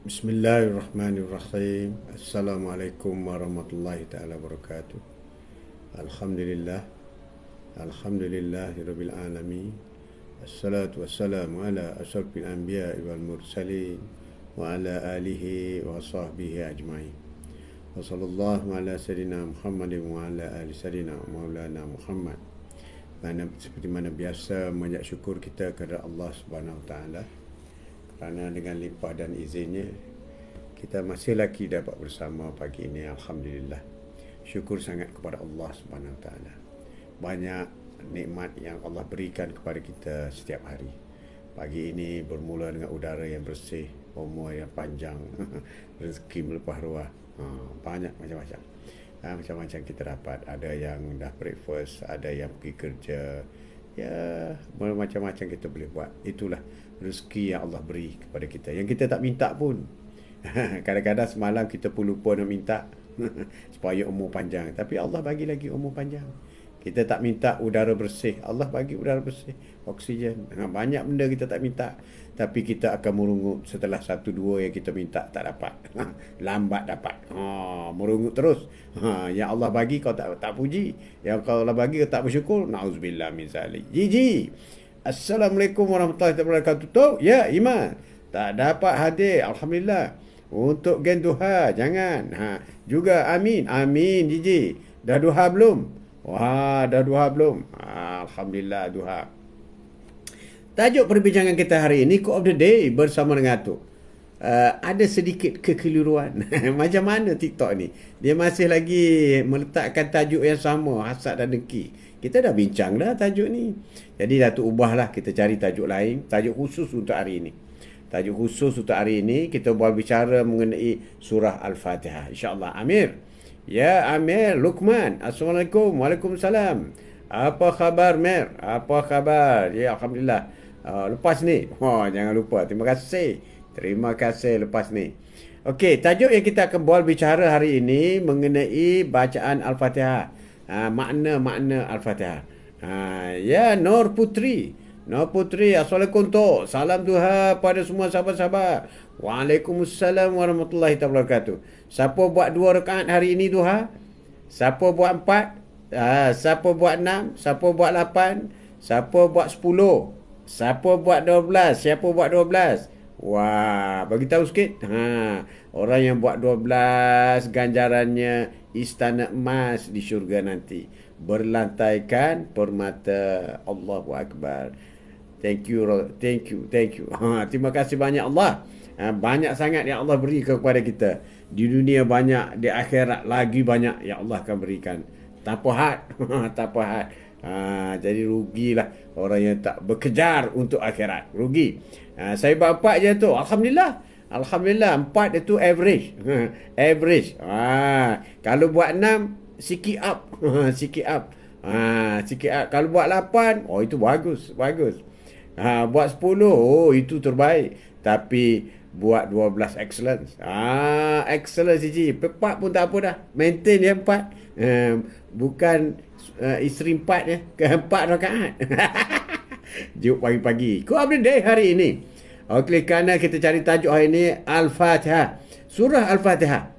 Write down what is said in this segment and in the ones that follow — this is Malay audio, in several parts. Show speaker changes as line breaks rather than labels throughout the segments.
Bismillahirrahmanirrahim. Assalamualaikum warahmatullahi taala wabarakatuh. Alhamdulillah. Alhamdulillahirabbil alamin. Assalatu wassalamu ala asyrafil anbiya'i wal mursalin wa ala alihi wa sahbihi ajmain. Wa sallallahu ala sayyidina Muhammadin wa ala ali sayyidina Maulana Muhammad. Seperti mana biasa banyak syukur kita kepada Allah Subhanahu wa taala kerana dengan limpah dan izinnya kita masih lagi dapat bersama pagi ini. Alhamdulillah. Syukur sangat kepada Allah Subhanahu Wa Taala. Banyak nikmat yang Allah berikan kepada kita setiap hari. Pagi ini bermula dengan udara yang bersih, umur yang panjang, rezeki melimpah ruah. Banyak macam-macam. Macam-macam kita dapat. Ada yang dah breakfast, ada yang pergi kerja. Ya, macam-macam kita boleh buat. Itulah rezeki yang Allah beri kepada kita. Yang kita tak minta pun. Kadang-kadang semalam kita pun lupa nak minta supaya umur panjang, tapi Allah bagi lagi umur panjang. Kita tak minta udara bersih, Allah bagi udara bersih, oksigen. Banyak benda kita tak minta, tapi kita akan merungut setelah satu dua yang kita minta tak dapat. Lambat dapat. Merungut terus. Yang Allah bagi kau tak puji, yang kau Allah bagi kau tak bersyukur, nauzubillah min zalik. Jiji. Assalamualaikum warahmatullahi wabarakatuh. Ya, Iman. Tak dapat hadir, alhamdulillah. Untuk gen duha, jangan. Juga amin. Amin, Jiji. Dah duha belum? Wah, dah duha belum? Alhamdulillah, duha. Tajuk perbincangan kita hari ini, Quote of the Day bersama dengan Atuk. Ada sedikit kekeliruan. Macam mana TikTok ni? Dia masih lagi meletakkan tajuk yang sama, hasad dan dengki. Kita dah bincang dah tajuk ni. Jadi Datuk ubahlah, kita cari tajuk lain, tajuk khusus untuk hari ini. Tajuk khusus untuk hari ini, kita berbicara mengenai surah Al-Fatihah. InsyaAllah. Amir. Ya, Amir. Luqman. Assalamualaikum. Waalaikumsalam. Apa khabar, Mir? Apa khabar? Ya, Alhamdulillah. Lepas ni. Jangan lupa. Terima kasih. Terima kasih lepas ni. Okey, tajuk yang kita akan bicara hari ini mengenai bacaan Al-Fatihah. Makna-makna Al-Fatihah. Ya, Nur Putri. Nur Putri, Assalamualaikum Tok. Salam duha pada semua sahabat-sahabat. Waalaikumsalam warahmatullahi wabarakatuh. Siapa buat 2 rakaat hari ini duha? Siapa buat 4? Siapa buat 6? Siapa buat 8? Siapa buat 10? Siapa buat 12? Siapa buat 12? Wah, bagi tahu sikit. Orang yang buat 12 ganjarannya istana emas di syurga nanti. Berlantaikan permata. Allahu Akbar. Thank you. Terima kasih banyak Allah. Banyak sangat yang Allah beri kepada kita. Di dunia banyak, di akhirat lagi banyak yang Allah akan berikan. Tanpa had. Tanpa had. Jadi rugilah orang yang tak bekejar untuk akhirat. Rugi. Saya buat 4 je tu. Alhamdulillah. Alhamdulillah. 4 itu average. Average. Kalau buat 6, sikit up. Sikit up. Sikit up. Kalau buat 8, itu bagus. Bagus. Buat 10, itu terbaik. Tapi buat 12 excellence. Excellence Cici. 4 pun tak apa dah. Maintain dia 4. Bukan isteri 4 ya. 4 rakaat. Jumpa pagi-pagi. Quote of the Day hari ini. Okey, kerana kita cari tajuk hari ini Al-Fatihah. Surah Al-Fatihah.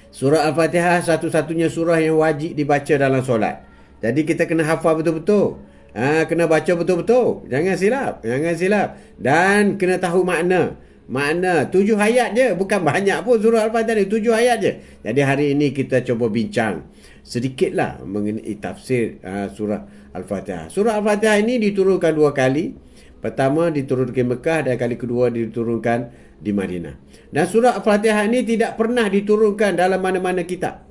Surah Al-Fatihah satu-satunya surah yang wajib dibaca dalam solat. Jadi kita kena hafal betul-betul. Kena baca betul-betul. Jangan silap. Dan kena tahu makna. 7 ayat je. Bukan banyak pun surah Al-Fatihah ni. 7 ayat je. Jadi hari ini kita cuba bincang sedikitlah mengenai tafsir surah Al-Fatihah. Surah Al-Fatihah ini diturunkan 2 kali. Pertama diturunkan di Mekah dan kali kedua diturunkan di Madinah. Dan surah Al-Fatihah ini tidak pernah diturunkan dalam mana-mana kitab.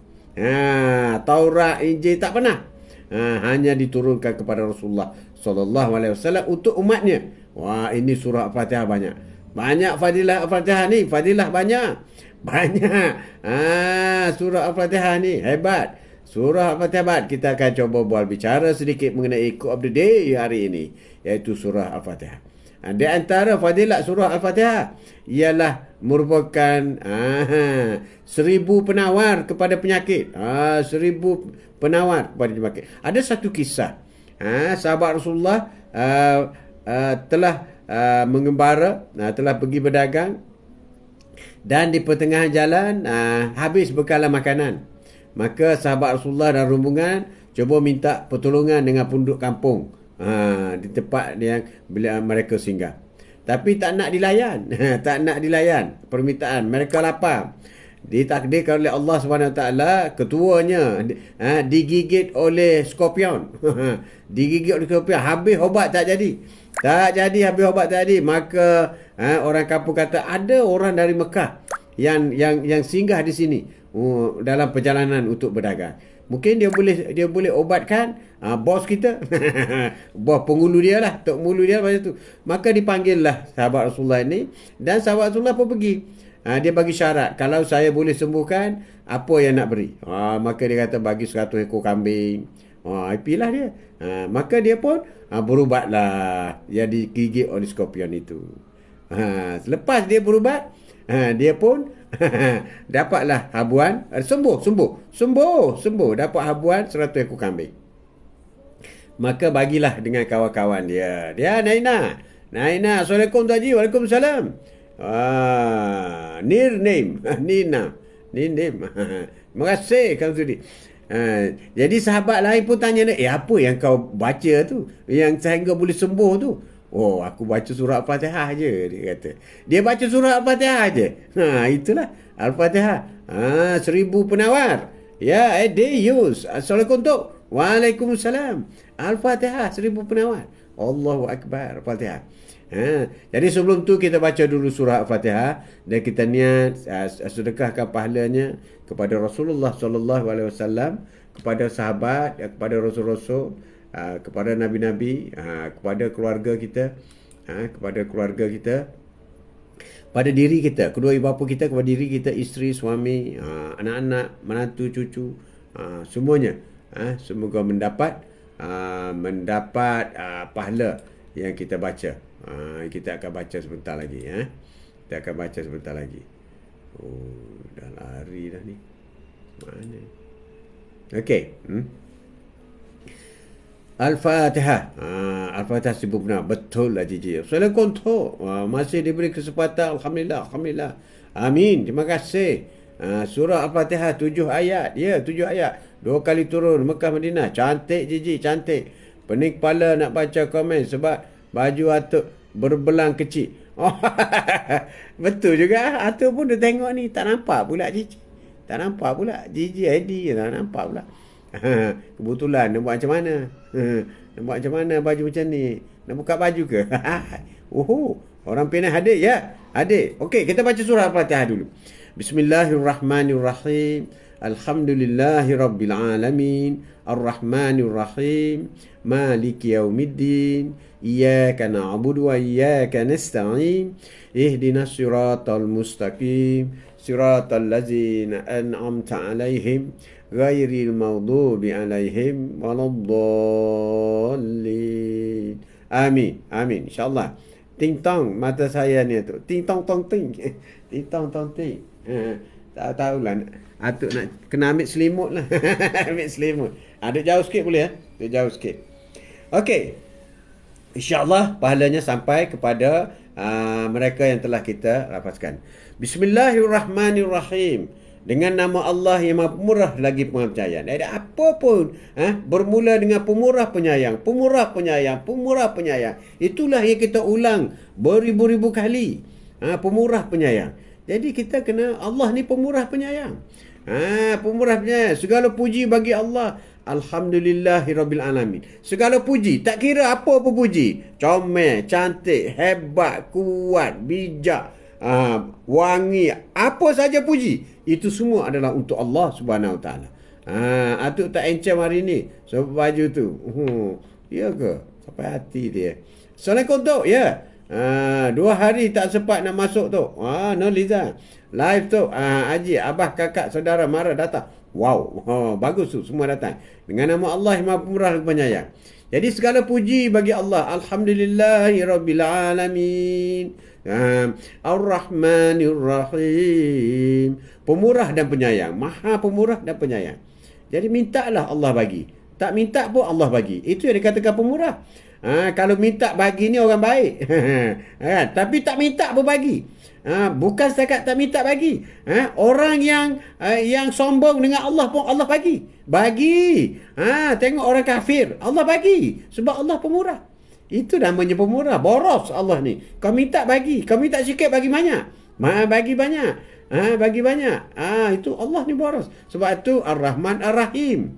Taurat, Injil tak pernah. Hanya diturunkan kepada Rasulullah sallallahu alaihi wasallam untuk umatnya. Wah, ini surah Al-Fatihah banyak. Banyak fadilah Al-Fatihah ni, fadilah banyak. Surah Al-Fatihah ni hebat. Surah Al-Fatihah hebat. Kita akan coba bicara sedikit mengenai Quote of the Day hari ini, iaitu surah Al-Fatihah. Di antara fadilah surah Al-Fatihah ialah merupakan 1000 penawar kepada penyakit. 1000 penawar kepada penyakit. Ada satu kisah. Sahabat Rasulullah telah mengembara, telah pergi berdagang Dan di pertengahan jalan habis bekalan makanan. Maka sahabat Rasulullah dan rombongan cuba minta pertolongan dengan penduduk kampung di tempat yang bila mereka singgah. Tapi tak nak dilayan. Tak nak dilayan permintaan. Mereka lapar. Ditakdirkan oleh Allah SWT, ketuanya digigit oleh skorpion. Digigit oleh skorpion. Habis obat tak jadi. Tak jadi, habis obat tak jadi. Maka orang kampung kata ada orang dari Mekah yang singgah di sini dalam perjalanan untuk berdagang. Mungkin dia boleh obatkan bos kita. Bos pengulu dia lah, tok mulu dia macam tu. Maka dipanggillah sahabat Rasulullah ini, dan sahabat Rasulullah pun pergi. Dia bagi syarat, kalau saya boleh sembuhkan, apa yang nak beri. Maka dia kata bagi 100 ekor kambing. Pilih dia. Maka dia pun berubatlah. Dia digigit oleh skorpion itu. Selepas dia berubat, dia pun dapatlah habuan. Sembuh. Dapat habuan 100 ekor kambing. Maka bagilah dengan kawan-kawan dia. Dia Naina. Assalamualaikum Tuan Haji. Waalaikumsalam. Name. Nina. Terima kasih kamu sudi. Jadi sahabat lain pun tanya dia, apa yang kau baca tu yang sehingga boleh sembuh tu? Oh, aku baca surah Al-Fatihah je, dia kata. Dia baca surah Al-Fatihah je. Itulah Al-Fatihah. 1000 penawar. Ya, they use. Assalamualaikum tu. Waalaikumsalam. Al-Fatihah 1000 penawar. Allahu Akbar. Al-Fatihah. Jadi sebelum tu kita baca dulu surah Al-Fatihah dan kita niat sedekahkan pahalanya kepada Rasulullah SAW, kepada sahabat, kepada rasul-rasul, kepada nabi-nabi, kepada keluarga kita, pada diri kita, kedua ibu bapa kita, kepada diri kita, isteri, suami, anak-anak, menantu, cucu, semuanya. Semoga mendapat pahala yang kita baca. Kita akan baca sebentar lagi. Dah lari dah ni. Mana? Okey. Al-Fatihah. Al-Fatihah sebut benar. Betul lah Cici. Assalamualaikum tu. Masih diberi kesempatan. Alhamdulillah. Amin. Terima kasih. Surah Al-Fatihah 7 ayat. Ya, 7 ayat. 2 kali turun Mekah Madinah. Cantik Cici, cantik. Pening kepala nak baca komen sebab baju atuk berbelang kecil. Betul juga. Atuk pun dia tengok ni. Tak nampak pula Cici. Tak nampak pula. Cici ID tak nampak pula. Kebetulan nak buat macam mana? Nak buat macam mana baju macam ni? Nak buka baju ke? Orang Penang adik ya? Adik. Okey, kita baca surah Al-Fatihah dulu. Bismillahirrahmanirrahim. Alhamdulillahirabbil alamin. Arrahmanirrahim. Maliki yaumiddin. Iyyaka na'budu wa iyyaka nasta'in. Ihdinas siratal mustaqim. Siratal ladzina an'amta 'alaihim ghairil maghdubi 'alaihim waladdallin. Amin. Insya-Allah. Ting tong mata saya ni tu. Ting tong tong ting. Ting tong tong ting. Tak tahulah. Atuk nak kena ambil selimut lah. Ambil selimut. Ada jauh sikit boleh ya? Ada jauh sikit. Okey. InsyaAllah pahalanya sampai kepada mereka yang telah kita rapaskan. Bismillahirrahmanirrahim. Dengan nama Allah yang Maha Pemurah lagi Pengampun Penyayang. Ada apa pun bermula dengan pemurah penyayang. Itulah yang kita ulang beribu-ribu kali. Pemurah penyayang. Jadi kita kena, Allah ni pemurah penyayang. Pemurah penyayang. Segala puji bagi Allah. Alhamdulillahirabbil alamin. Segala puji, tak kira apa pun puji. Comel, cantik, hebat, kuat, bijak, wangi, apa saja puji, itu semua adalah untuk Allah Subhanahu Wa Taala. Atuk tak encam hari ni sebab baju tu. Ya ke? Sampai hati dia. Assalamualaikum tu. Ya. 2 hari tak sempat nak masuk tu. No Liza. Live tu. Haji, abah, kakak, saudara mara datang. Wow. Bagus tu. Semua datang. Dengan nama Allah yang Maha Pemurah dan Penyayang. Jadi segala puji bagi Allah. Alhamdulillahirabbil alamin. Ar-Rahmanir-Rahim. Pemurah dan penyayang. Maha pemurah dan penyayang. Jadi mintalah Allah bagi. Tak minta pun Allah bagi. Itu yang dikatakan pemurah. Kalau minta bagi ni orang baik. Tapi tak minta pun bagi. Bukan setakat tak minta bagi. Orang yang sombong dengan Allah pun Allah bagi. Bagi. Tengok orang kafir. Allah bagi. Sebab Allah pemurah. Itu namanya pemurah. Boros Allah ni. Kau minta bagi. Kau minta sikit bagi banyak. Bagi banyak. Bagi banyak. Itu Allah ni boros. Sebab itu Ar-Rahman Ar-Rahim.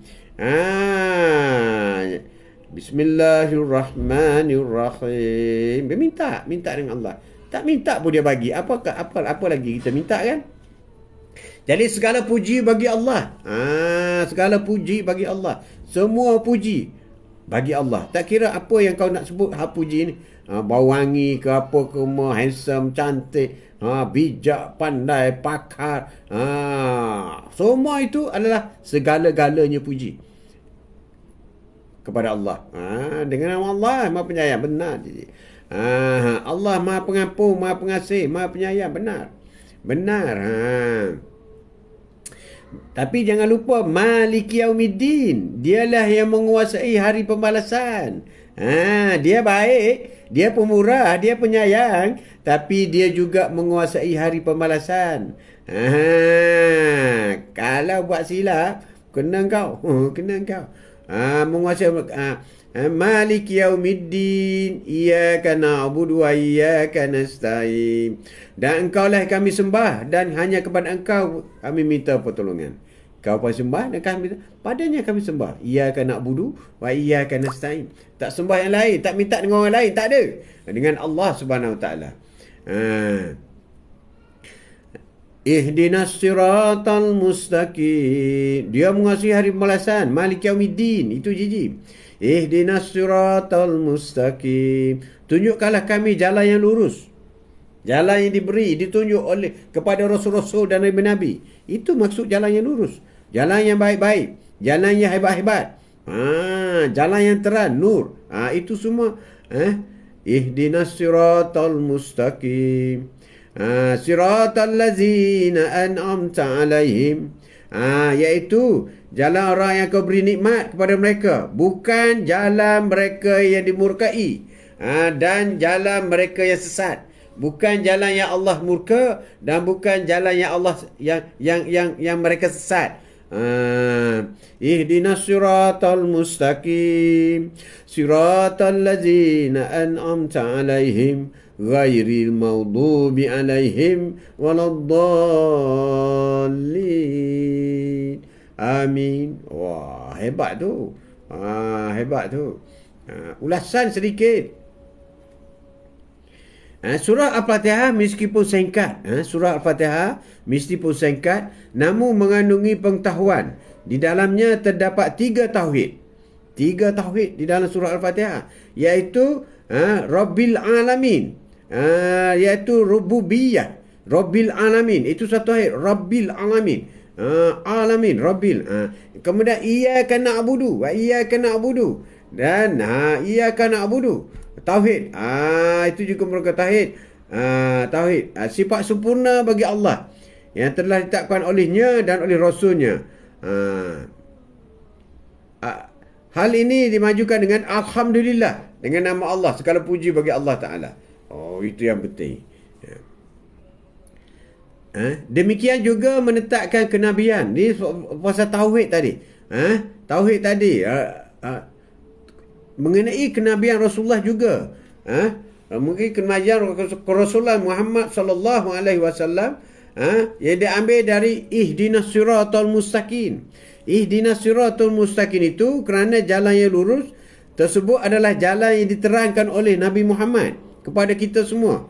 Bismillahirrahmanirrahim. Dia minta dengan Allah. Tak minta pun dia bagi. Apa lagi kita minta kan? Jadi segala puji bagi Allah. Segala puji bagi Allah. Semua puji bagi Allah. Tak kira apa yang kau nak sebut puji ni. Bau wangi ke apa ke, handsome, cantik, bijak, pandai, pakar. Semua itu adalah segala-galanya puji kepada Allah. Dengan nama Allah Maha Penyayang, benar. Allah Maha Pengampun, Maha Pengasih, Maha Penyayang, benar. Tapi jangan lupa Maliki Yaumiddin, dialah yang menguasai hari pembalasan. Dia baik, dia pemurah, dia penyayang, tapi dia juga menguasai hari pembalasan. Kalau buat silap, kena kau. Menguasai Maliki Yaumiddin, iyyaka na'budu wa iyyaka nasta'in. Dan engkaulah kami sembah, dan hanya kepada engkau kami minta pertolongan. Kau pun sembah dan kami padanya kami sembah. Iyyaka na'budu wa iyyaka nasta'in. Tak sembah yang lain, tak minta dengan orang lain, tak ada. Dengan Allah Subhanahu wa taala. Ihdinas siratal mustaqim. Dia menguasai hari pembalasan. Maliki Yaumiddin. Itu jiji. Ihdinas siratal mustaqim. Tunjukkanlah kami jalan yang lurus. Jalan yang ditunjuk oleh kepada Rasul-Rasul dan Nabi-Nabi. Itu maksud jalan yang lurus. Jalan yang baik-baik. Jalan yang hebat-hebat. Jalan yang terang, nur. Itu semua. Ihdinas siratal mustaqim. Siratal lazina an'amta alaihim. Iaitu jalan orang yang kau beri nikmat kepada mereka, bukan jalan mereka yang dimurkai, dan jalan mereka yang sesat. Bukan jalan yang Allah murka, dan bukan jalan yang Allah yang mereka sesat. Ihdinas siratal mustaqim, siratal lazina an'amta alaihim, ghairil maghdubi alaihim waladdallin. Amin. Wah, hebat tu. Hebat tu. Ulasan sedikit. Surah Al-Fatihah meskipun singkat, surah Al-Fatihah meskipun singkat, namun mengandungi pengetahuan. Di dalamnya terdapat 3 tauhid. 3 tauhid di dalam surah Al-Fatihah, iaitu Rabbil Alamin, iaitu rububiyah. Rabbil Alamin itu satu tauhid. Rabbil Alamin, Alamin, Rabbil. Kemudian iyyaka na'budu wa iyyaka na'budu, dan iyyaka na'budu, tauhid. Itu juga merupakan tauhid. Tauhid sifat sempurna bagi Allah yang telah ditetapkan olehnya dan oleh Rasulnya. Hal ini dimajukan dengan Alhamdulillah, dengan nama Allah, segala puji bagi Allah Ta'ala. Itu yang penting. Demikian juga menetapkan kenabian. Ni pasal tauhid tadi. Tauhid tadi. Mengenai kenabian Rasulullah juga. Mungkin kenabian Rasulullah Muhammad sallallahu alaihi wasallam yang diambil dari ihdinas siratal mustaqim. Ihdinas siratal mustaqim itu kerana jalan yang lurus tersebut adalah jalan yang diterangkan oleh Nabi Muhammad kepada kita semua.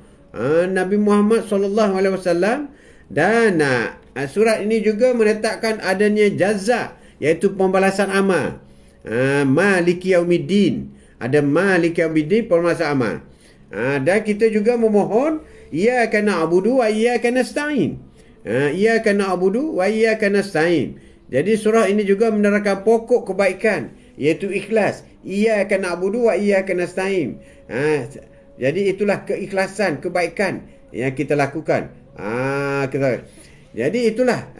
Nabi Muhammad sallallahu alaihi wasallam. Dan surat ini juga menetapkan adanya jaza, iaitu pembalasan amal. Maliki Yaumiddin. Ada Maliki Yaumiddin, pembalasan amal. Dan kita juga memohon iyyaka na'budu wa iyyaka nasta'in. Iyyaka na'budu wa iyyaka nasta'in. Jadi surah ini juga menerangkan pokok kebaikan, iaitu ikhlas. Iyyaka na'budu wa iyyaka nasta'in. Jadi itulah keikhlasan, kebaikan yang kita lakukan. Jadi itulah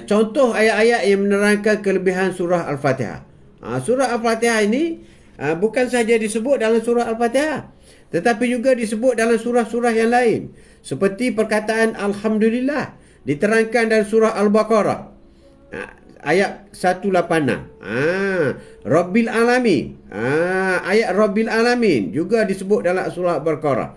contoh ayat-ayat yang menerangkan kelebihan surah Al-Fatihah. Surah Al-Fatihah ini bukan saja disebut dalam surah Al-Fatihah, tetapi juga disebut dalam surah-surah yang lain. Seperti perkataan Alhamdulillah diterangkan dalam surah Al-Baqarah ayat 186. Rabbil Alamin. Ayat Rabbil Alamin juga disebut dalam surah Al-Baqarah.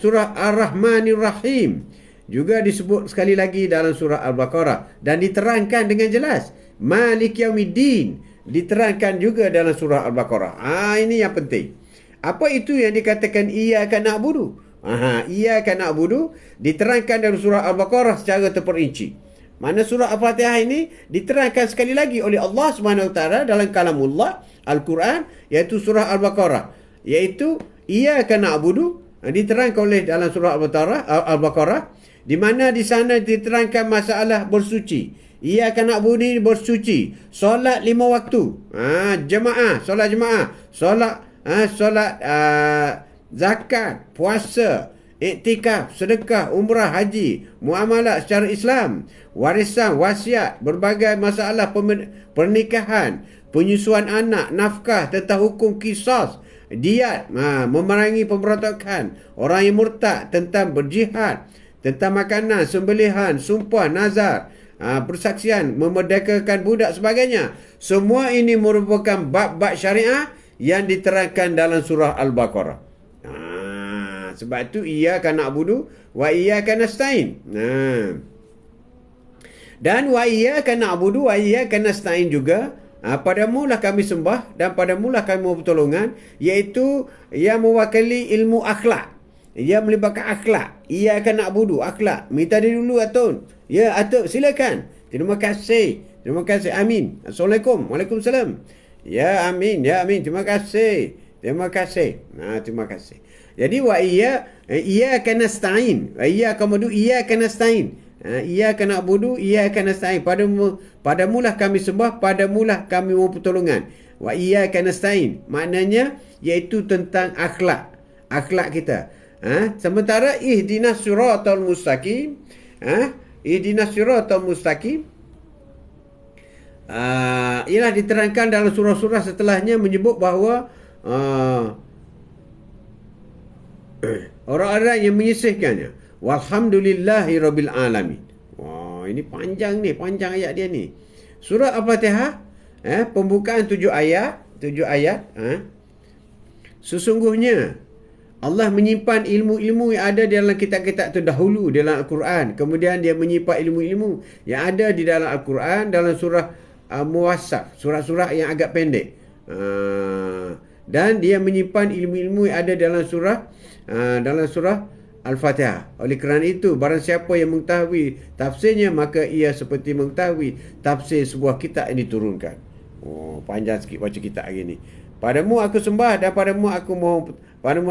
Surah Ar-Rahmanir Rahim juga disebut sekali lagi dalam surah Al-Baqarah dan diterangkan dengan jelas. Malik Yaumiddin diterangkan juga dalam surah Al-Baqarah. Ini yang penting. Apa itu yang dikatakan iyyaka na'budu? Iyyaka na'budu diterangkan dalam surah Al-Baqarah secara terperinci. Mana surah Al-Fatihah ini diterangkan sekali lagi oleh Allah Subhanahu Wa Taala dalam kalamullah Al-Quran, iaitu surah Al-Baqarah, iaitu iyyaka na'budu diterangkan oleh dalam surah Al-Baqarah, di mana di sana diterangkan masalah bersuci. Iyyaka na'budu bersuci, solat 5 waktu, jemaah, solat jemaah, solat zakat, puasa, iktikaf, sedekah, umrah, haji, muamalah secara Islam, warisan, wasiat, berbagai masalah pernikahan, penyusuan anak, nafkah, tentang hukum qisas, diat, memerangi pemberontakan, orang yang murtad, tentang berjihad, tentang makanan, sembelihan, sumpah, nazar, persaksian, memerdekakan budak, sebagainya. Semua ini merupakan bab-bab syariah yang diterangkan dalam surah Al-Baqarah. Sebab itu iyyaka na'budu wa iyyaka nasta'in. Dan wa iyyaka na'budu wa iyyaka nasta'in juga, padamulah kami sembah dan padamulah kami mohon pertolongan, iaitu yang mewakili ilmu akhlak. Ia melibatkan akhlak. Iyyaka na'budu, akhlak. Minta dia dulu Atun. Ya Atuk, silakan. Terima kasih. Terima kasih. Amin. Assalamualaikum. Waalaikumsalam. Ya amin. Ya amin. Terima kasih. Terima kasih. Terima kasih. Jadi wa iyyaka nasta'in. Wa iyyaka na'budu, iyyaka nasta'in. Iyyaka na'budu, iyyaka nasta'in. Padamulah kami sembah, padamulah kami mohon pertolongan. Wa iyyaka nasta'in. Maknanya iaitu tentang akhlak. Akhlak kita. Sementara ihdinas siratal mustaqim. Ihdinas siratal mustaqim. Ialah diterangkan dalam surah-surah setelahnya menyebut bahawa orang-orang yang menyisihkannya. Walhamdulillahi rabbil alamin. Wah, ini panjang ni, panjang ayat dia ni. Surah Al-Fatihah, pembukaan 7 ayat. Sesungguhnya Allah menyimpan ilmu-ilmu yang ada dalam kitab-kitab terdahulu dalam Al-Quran. Kemudian dia menyimpan ilmu-ilmu yang ada di dalam Al-Quran dalam surah Muwassaq, surah-surah yang agak pendek. Dan dia menyimpan ilmu-ilmu yang ada dalam surah Al-Fatihah. Oleh kerana itu, barang siapa yang mengetahui tafsirnya, maka ia seperti mengetahui tafsir sebuah kitab yang diturunkan. Panjang sikit baca kitab hari ni. Padamu aku sembah dan padamu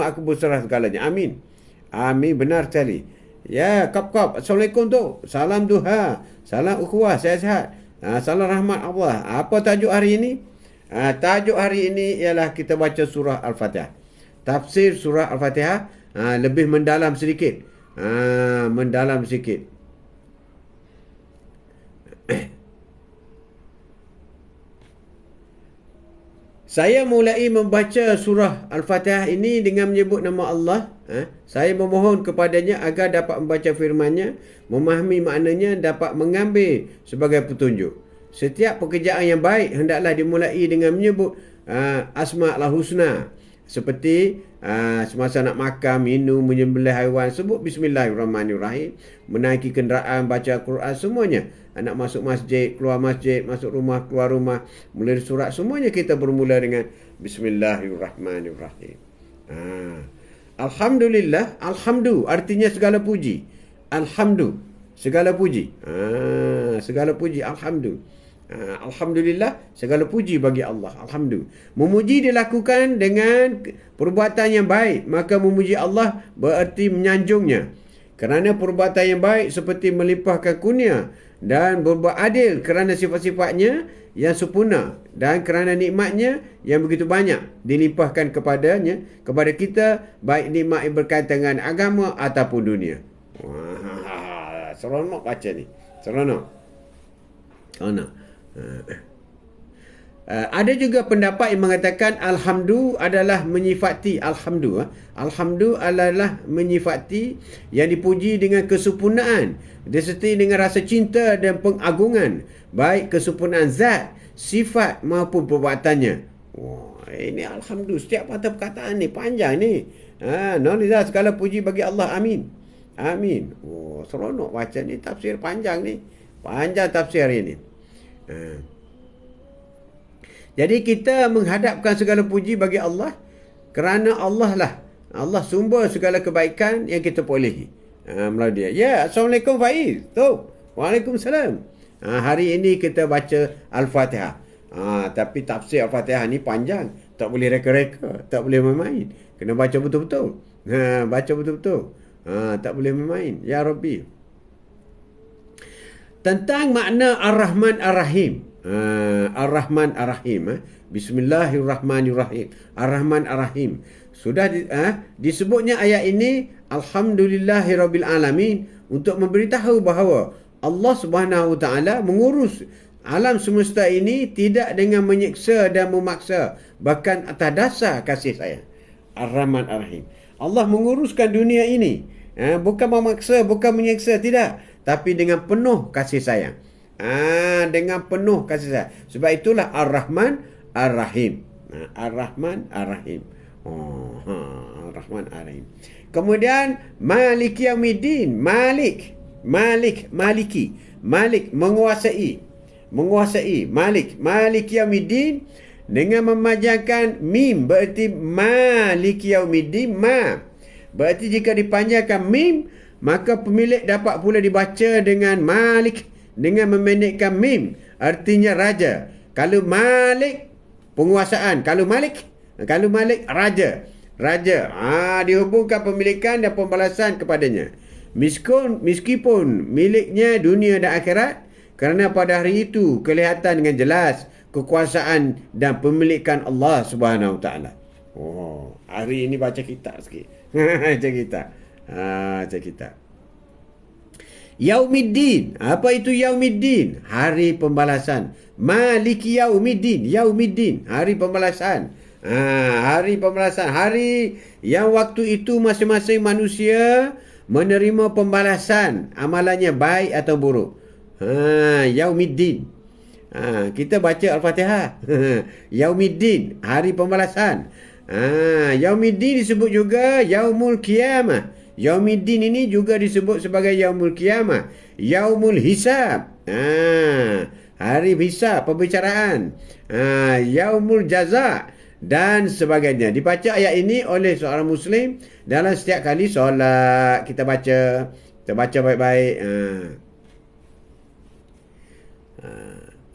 aku berserah segalanya. Amin. Amin, benar sekali. Ya, kap. Assalamualaikum tu. Salam duha. Salam ukhuwah, sehat-sehat. Salam rahmat Allah. Apa tajuk hari ini? Tajuk hari ini ialah kita baca surah Al-Fatihah. Tafsir surah Al-Fatihah lebih mendalam sedikit. Mendalam sedikit. Saya mulai membaca surah Al-Fatihah ini dengan menyebut nama Allah. Saya memohon kepadanya agar dapat membaca firman-Nya, memahami maknanya, dapat mengambil sebagai petunjuk. Setiap pekerjaan yang baik hendaklah dimulai dengan menyebut Asma'ul Husna. Seperti semasa nak makan, minum, menyembelih haiwan, sebut Bismillahirrahmanirrahim. Menaiki kenderaan, baca Al-Quran, semuanya. Nak masuk masjid, masuk rumah, keluar rumah, mulai surat, semuanya kita bermula dengan Bismillahirrahmanirrahim. Alhamdulillah, alhamdu artinya segala puji. Alhamdu, segala puji. Segala puji, alhamdu. Alhamdulillah, segala puji bagi Allah. Alhamdulillah. Memuji dilakukan dengan perbuatan yang baik, maka memuji Allah bererti menyanjungnya. Kerana perbuatan yang baik seperti melimpahkan kurnia dan berbuat adil kerana sifat-sifatnya yang sempurna dan kerana nikmatnya yang begitu banyak dilimpahkan kepada kita, baik nikmat yang berkaitan dengan agama ataupun dunia. Wah, seronok baca ni. Seronok. Ada juga pendapat yang mengatakan alhamdu adalah menyifati alhamdu. Alhamdu adalah menyifati yang dipuji dengan kesempurnaan, disertai dengan rasa cinta dan pengagungan, baik kesempurnaan zat, sifat maupun perbuatannya. Wah, ini alhamdu. Setiap kata perkataan ni panjang ni. Nolizah segala puji bagi Allah. Amin. Amin. Oh, seronok baca ni. Tafsir panjang ni. Panjang tafsir ini. Jadi kita menghadapkan segala puji bagi Allah kerana Allah lah. Allah sumber segala kebaikan yang kita perolehi melalui dia. Ya, Assalamualaikum Faiz. Tu. Waalaikumsalam. Hari ini kita baca Al-Fatihah. Tapi tafsir Al-Fatihah ni panjang. Tak boleh reka-reka. Tak boleh main-main. Kena baca betul-betul. Baca betul-betul. Tak boleh main-main. Ya Rabbi. Tentang makna Ar-Rahman Ar-Rahim. Ar-Rahman Ar-Rahim. Bismillahirrahmanirrahim. Ar-Rahman Ar-Rahim. Sudah disebutnya ayat ini Alhamdulillahirabbil alamin untuk memberitahu bahawa Allah Subhanahu Wa Taala mengurus alam semesta ini tidak dengan menyiksa dan memaksa, bahkan atas dasar kasih sayang. Ar-Rahman Ar-Rahim. Allah menguruskan dunia ini, bukan memaksa, bukan menyiksa, tidak, tapi dengan penuh kasih sayang. Dengan penuh kasih sayang. Sebab itulah Ar-Rahman Ar-Rahim. Ar-Rahman Ar-Rahim. Ar-Rahman Ar-Rahim. Kemudian Maliki Yaumiddin. Malik, Maliki. Malik, menguasai. Maliki Yaumiddin dengan memanjangkan mim, berarti Maliki Yaumiddin. Berarti jika dipanjangkan mim, maka pemilik dapat pula dibaca dengan Malik dengan memendekkan mim, artinya raja. Kalau Malik, penguasaan. Kalau Malik raja. Dihubungkan pemilikan dan pembalasan kepadanya. Meskipun miliknya dunia dan akhirat, kerana pada hari itu kelihatan dengan jelas kekuasaan dan pemilikan Allah Subhanahu Wa Taala. Hari ini baca kitab sikit. Baca kitab. Yaumiddin. Apa itu Yaumiddin? Hari pembalasan. Maliki Yaumiddin. Hari pembalasan. Hari pembalasan. Hari yang waktu itu masing-masing manusia menerima pembalasan amalannya baik atau buruk. Yaumiddin. Kita baca Al-Fatihah. Yaumiddin, hari pembalasan. Yaumiddin disebut juga Yaumul Qiyamah. Yaumiddin ini juga disebut sebagai Yaumul Qiyamah. Yaumul Hisab. Hari hisab, pembicaraan. Yaumul Jaza dan sebagainya. Dibaca ayat ini oleh seorang Muslim dalam setiap kali solat. Kita baca baik-baik.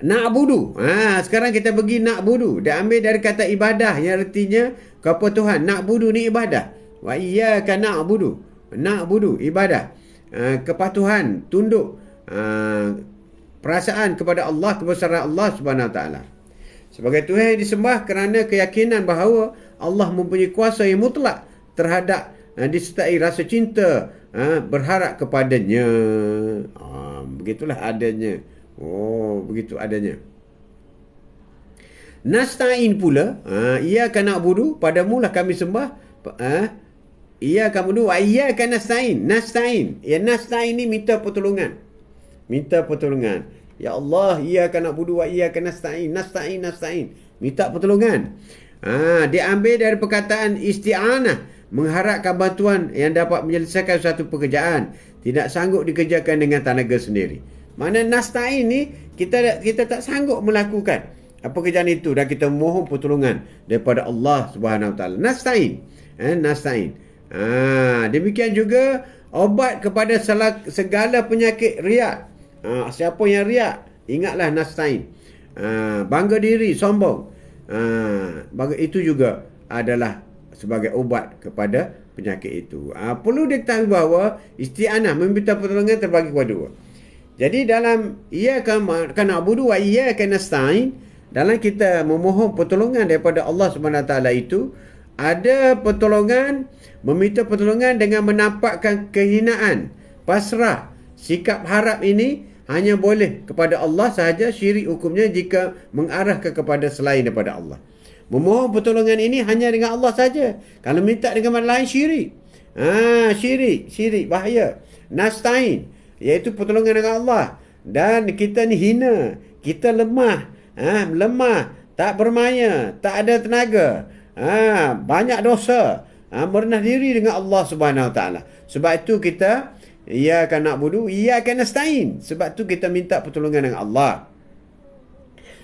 Na'budu. Sekarang kita pergi na'budu. Dia ambil dari kata ibadah yang artinya kepada Tuhan. Na'budu ni ibadah. Wa iyyaka na'budu. Na'budu, ibadah. Kepatuhan, tunduk. Perasaan kepada Allah, kebesaran Allah Subhanahu Wa Taala. Sebagai Tuhan yang disembah kerana keyakinan bahawa Allah mempunyai kuasa yang mutlak terhadap disertai rasa cinta, berharap kepadanya. Begitulah adanya. Begitu adanya. Nasta'in pula, iyyaka na'budu, padamulah kami sembah. Iyyaka na'budu wa iyyaka nasta'in. Nasta'in. Nasta'in ni minta pertolongan. Ya Allah, iyyaka na'budu wa iyyaka nasta'in. Nasta'in. Minta pertolongan. Diambil dari perkataan isti'anah, mengharapkan bantuan yang dapat menyelesaikan suatu pekerjaan tidak sanggup dikerjakan dengan tenaga sendiri. Mana nasta'in ni kita tak sanggup melakukan pekerjaan itu dan kita mohon pertolongan daripada Allah Subhanahu Wa Taala. Nasta'in. Demikian juga obat kepada segala penyakit riak. Siapa yang riak, ingatlah nasta'in. Bangga diri, sombong. Itu juga adalah sebagai obat kepada penyakit itu. Perlu diketahui bahawa isti'anah, meminta pertolongan terbagi kepada dua. Jadi dalam iyyaka na'budu wa iyyaka nasta'in, dalam kita memohon pertolongan daripada Allah Subhanahu Wa Taala itu, ada pertolongan, meminta pertolongan dengan menampakkan kehinaan, pasrah. Sikap harap ini hanya boleh kepada Allah sahaja. Syirik hukumnya jika mengarah kepada selain daripada Allah. Memohon pertolongan ini hanya dengan Allah saja. Kalau minta dengan orang lain, syirik. Syirik bahaya. Nasta'in, iaitu pertolongan dengan Allah. Dan kita ni hina, kita lemah, tak bermaya, tak ada tenaga, banyak dosa, merendah diri dengan Allah Subhanahu Wa Taala. Sebab itu kita iyyaka na'budu, iyyaka nasta'in. Sebab tu kita minta pertolongan dengan Allah.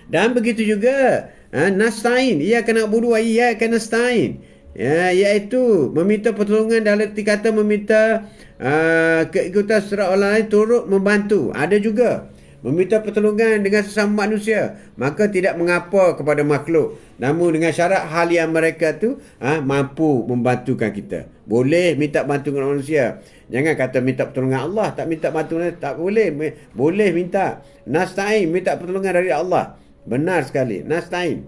Dan begitu juga nasta'in, iyyaka na'budu wa iyyaka nasta'in, iaitu meminta pertolongan dalam arti kata meminta keikutan secara orang lain turut membantu. Ada juga meminta pertolongan dengan sesama manusia, maka tidak mengapa kepada makhluk, namun dengan syarat hal yang mereka tu mampu membantukan kita. Boleh minta bantuan manusia. Jangan kata minta pertolongan Allah, tak minta bantuan, tak boleh. Boleh minta nasta'in, minta pertolongan dari Allah. Benar sekali, nasta'in.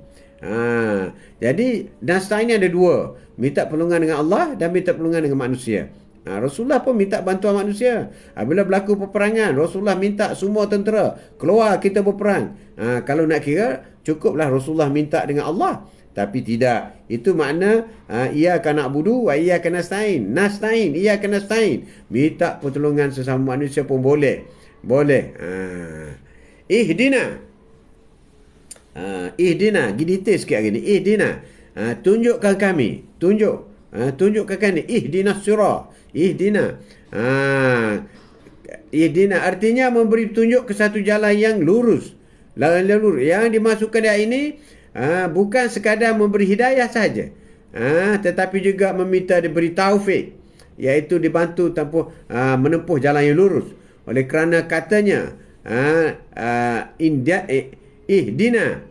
Jadi nasta'in ada dua, minta pertolongan dengan Allah dan minta pertolongan dengan manusia. Rasulullah pun minta bantuan manusia. Bila berlaku peperangan, Rasulullah minta semua tentera keluar, kita berperang. Kalau nak kira, cukuplah Rasulullah minta dengan Allah. Tapi tidak. Itu makna iyyaka na'budu wa iyyaka nasta'in. Nasta'in, iyyaka nasta'in. Minta pertolongan sesama manusia pun boleh. Boleh. Ihdina. Ihdina. Gidita sikit hari ni. Ihdina. Tunjukkan kami. Tunjukkan kami. Ihdina surah. Ihdina. Ihdina artinya memberi petunjuk ke satu jalan yang lurus. Yang dimasukkan ayat ini bukan sekadar memberi hidayah saja, tetapi juga meminta diberi taufik, iaitu dibantu menempuh jalan yang lurus. Oleh kerana katanya ihdina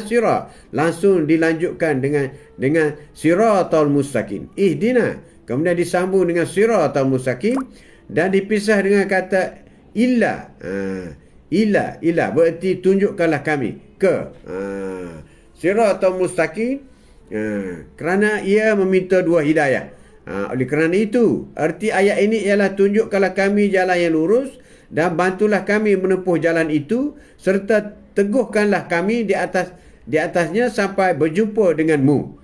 sirah, langsung dilanjutkan dengan siratal mustaqim. Ihdina kemudian disambung dengan siratal mustaqim dan dipisah dengan kata illa. Illa berarti tunjukkanlah kami ke siratal mustaqim, kerana ia meminta dua hidayah. Oleh kerana itu, arti ayat ini ialah tunjukkanlah kami jalan yang lurus dan bantulah kami menempuh jalan itu, serta teguhkanlah kami di atasnya sampai berjumpa denganmu.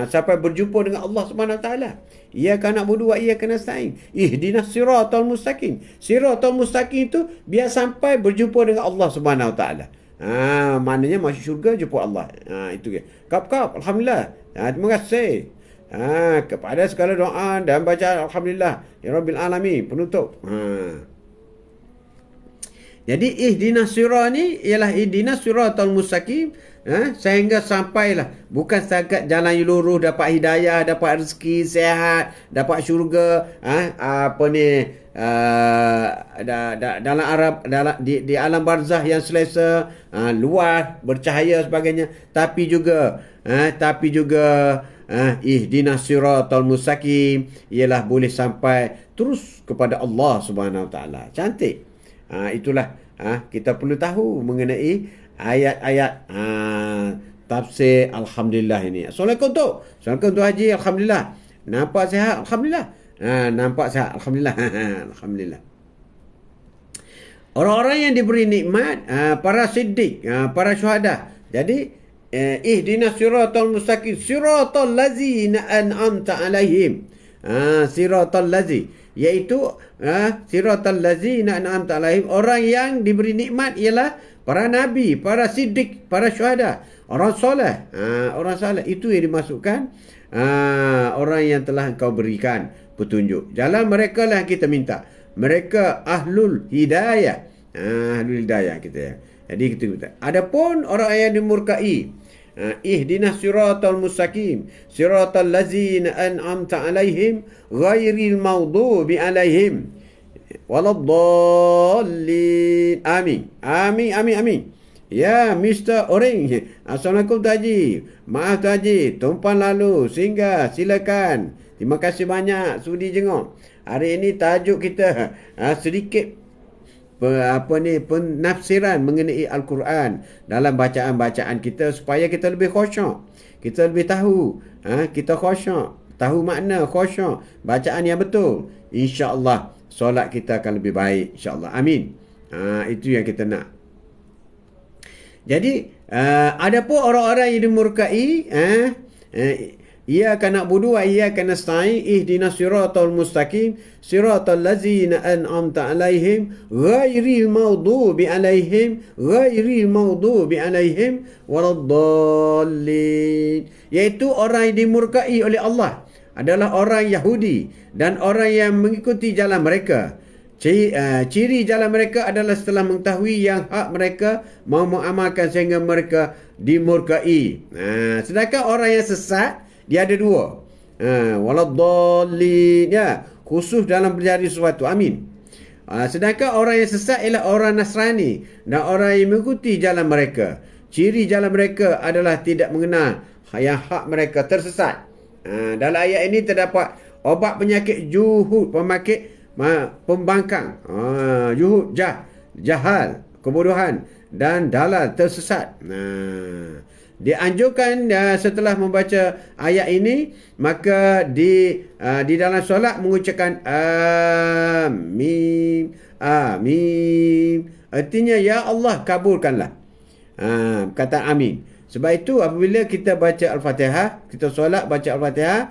Sampai berjumpa dengan Allah Subhanahu Wa Taala. Iyyaka na'budu wa iyyaka nasta'in. Ihdinas siratal mustaqim. Siratal mustaqim itu biar sampai berjumpa dengan Allah Subhanahu Wa Taala. Maknanya masuk syurga jumpa Allah. Itu dia. Kap alhamdulillah. Terima kasih. Kepada segala doa dan baca alhamdulillah ya rabbil alamin penutup. Jadi ihdinas sirah ni ialah ihdinas siratal mustaqim, sehingga sampailah bukan setakat jalan yang lurus, dapat hidayah, dapat rezeki, sihat, dapat syurga, dalam di alam barzah yang selesa, luas, bercahaya sebagainya, tapi juga ihdinas siratal mustaqim ialah boleh sampai terus kepada Allah Subhanahu Wa Taala. Cantik. Itulah kita perlu tahu mengenai ayat-ayat tafsir alhamdulillah ini. Assalamualaikum tu Haji, alhamdulillah. Nampak sihat? Alhamdulillah. Nampak sihat? Alhamdulillah. Alhamdulillah. Orang-orang yang diberi nikmat, para siddiq, para syuhada. Jadi ihdinas siratal mustaqim, siratal ladzina an'amta alaihim. Siratal ladzi, iaitu siratal ladzina an'amta alaihim, orang yang diberi nikmat ialah para nabi, para siddiq, para syuhada, orang soleh. Orang soleh itu yang dimasukkan orang yang telah engkau berikan petunjuk. Jalan mereka lah yang kita minta. Mereka ahlul hidayah. Ahlul hidayah kita. Jadi kita minta. Adapun orang yang dimurkai, ihdinas siratal mustaqim, siratal ladzina an'amta alaihim ghairil maghdubi alaihim waladdallin. Amin. Ya, Mr. Orange. Assalamualaikum Tuan Haji. Maaf Tuan Haji, tumpang lalu. Singgah, silakan. Terima kasih banyak sudi jenguk. Hari ini tajuk kita sedikit penafsiran mengenai Al-Quran dalam bacaan-bacaan kita, supaya kita lebih khusyuk, kita lebih tahu, kita khusyuk, tahu makna khusyuk, bacaan yang betul. InsyaAllah solat kita akan lebih baik, insyaAllah. Amin. Itu yang kita nak. Jadi ada pun orang-orang yang dimurkai, iyyaka na'budu wa iyyaka nasta'in ihdinas siratal mustaqim siratal ladzina an'amta 'alaihim ghairil maghdubi 'alaihim waladdallin. Iaitu orang yang dimurkai oleh Allah adalah orang Yahudi dan orang yang mengikuti jalan mereka. Ciri jalan mereka adalah setelah mengetahui yang hak mereka mau mengamalkan sehingga mereka dimurkai. Sedangkan orang yang sesat dia ada dua. Waladdallin, ya, khusus dalam berjari sesuatu. Amin. Sedangkan orang yang sesat ialah orang Nasrani dan orang yang mengikuti jalan mereka. Ciri jalan mereka adalah tidak mengenal yang hak mereka, tersesat. Dalam ayat ini terdapat obat penyakit juhud, pembangkang, juhud, jahal, kebodohan dan dalal, tersesat. Dianjurkan setelah membaca ayat ini, maka di dalam solat mengucapkan amin, amin. Artinya ya Allah kabulkanlah. Kata amin. Sebab itu apabila kita baca Al-Fatihah, kita solat baca Al-Fatihah,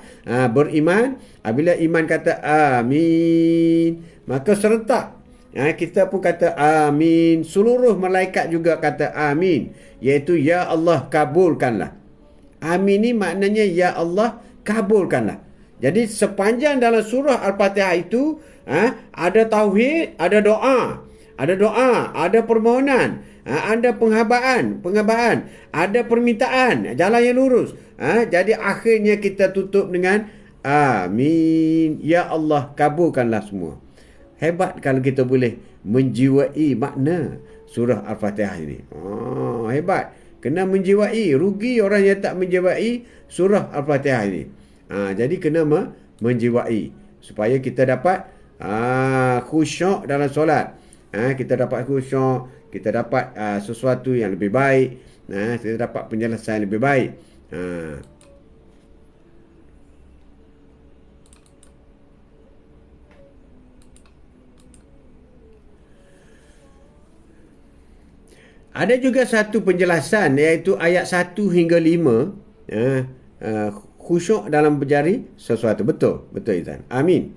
beriman, apabila iman kata amin, maka serentak kita pun kata amin. Seluruh malaikat juga kata amin, iaitu ya Allah kabulkanlah. Amin ni maknanya ya Allah kabulkanlah. Jadi sepanjang dalam surah Al-Fatihah itu ada tauhid, ada doa, ada permohonan, ada penghambaan, ada permintaan, jalan yang lurus. Jadi akhirnya kita tutup dengan amin, ya Allah kabulkanlah semua. Hebat kalau kita boleh menjiwai makna surah Al-Fatihah ini. Hebat. Kena menjiwai. Rugi orang yang tak menjiwai surah Al-Fatihah ini. Jadi kena menjiwai supaya kita dapat khusyuk dalam solat. Kita dapat khusyuk, kita dapat sesuatu yang lebih baik, kita dapat penjelasan yang lebih baik. Ada juga satu penjelasan, iaitu ayat 1 hingga 5, khusyuk dalam berjari sesuatu. Betul Izan. Amin.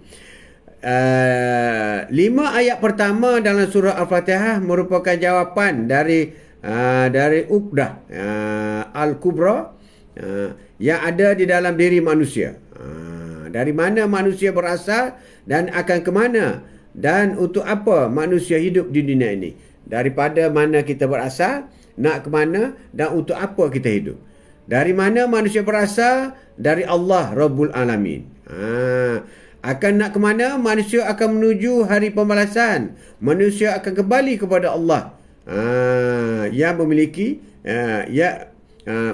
5 ayat pertama dalam surah Al-Fatihah merupakan jawapan dari Uqdah Al-Kubra yang ada di dalam diri manusia. Dari mana manusia berasal dan akan ke mana dan untuk apa manusia hidup di dunia ini. Daripada mana kita berasal, nak ke mana dan untuk apa kita hidup. Dari mana manusia berasal? Dari Allah Rabbul Alamin. Akan nak ke mana? Manusia akan menuju hari pembalasan. Manusia akan kembali kepada Allah yang memiliki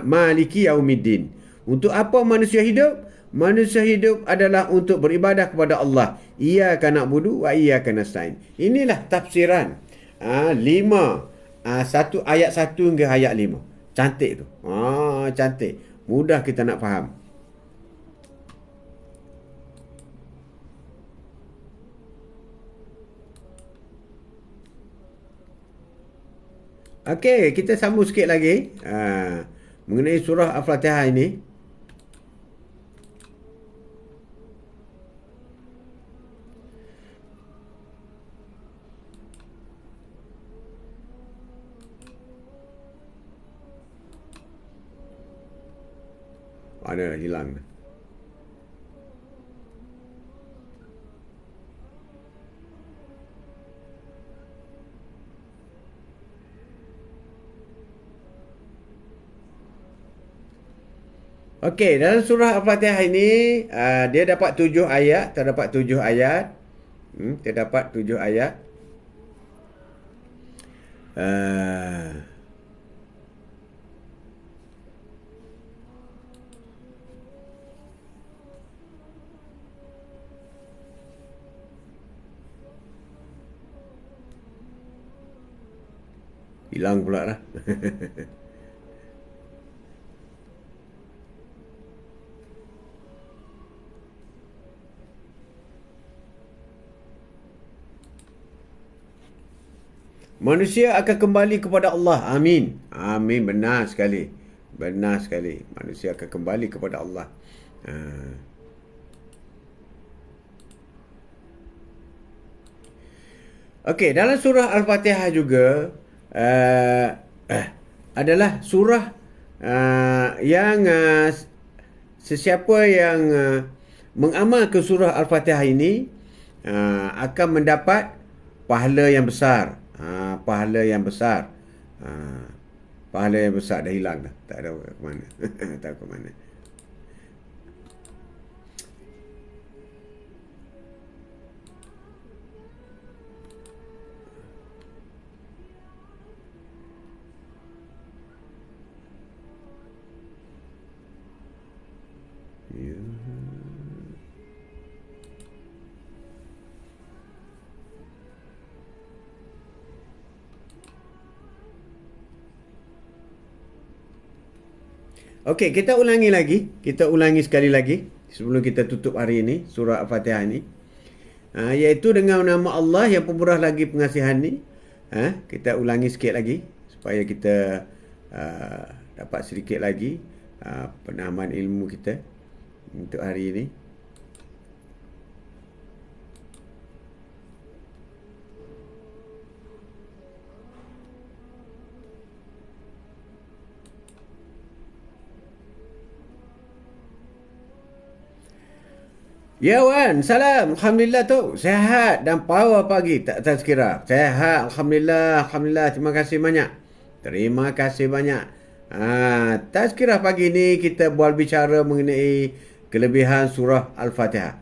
Maliki Yaumiddin. Untuk apa manusia hidup? Manusia hidup adalah untuk beribadah kepada Allah. Iyyaka na'budu wa iyyaka nasta'in. Inilah tafsiran 5 satu ayat 1 hingga ayat 5. Cantik tu. Cantik. Mudah kita nak faham. Okey, kita sambung sikit lagi mengenai surah Al-Fatihah ini. Ada hilang. Okey, dalam surah Al-Fatihah ini dia dapat 7 ayat, terdapat 7 ayat. Terdapat 7 ayat. Hilang pula lah. Manusia akan kembali kepada Allah. Amin. Amin. Benar sekali. Benar sekali. Manusia akan kembali kepada Allah. Okey, dalam surah Al-Fatihah juga adalah surah yang sesiapa yang mengamalkan surah Al-Fatihah ini akan mendapat pahala yang besar. Pahala yang besar. Pahala yang besar dah hilang dah. Tak tahu ke mana. Tak tahu ke mana. Okey, kita ulangi lagi. Kita ulangi sekali lagi sebelum kita tutup hari ini, surah Al-Fatihah ini. Iaitu dengan nama Allah yang pemurah lagi pengasihan ni. Kita ulangi sikit lagi supaya kita dapat sedikit lagi penahaman ilmu kita untuk hari ini. Ya Wan, salam. Alhamdulillah tu. Sehat dan power pagi. Tak tazkirah. Sehat. Alhamdulillah. Alhamdulillah. Terima kasih banyak. Terima kasih banyak. Tazkirah pagi ni kita buat bicara mengenai kelebihan surah Al-Fatihah.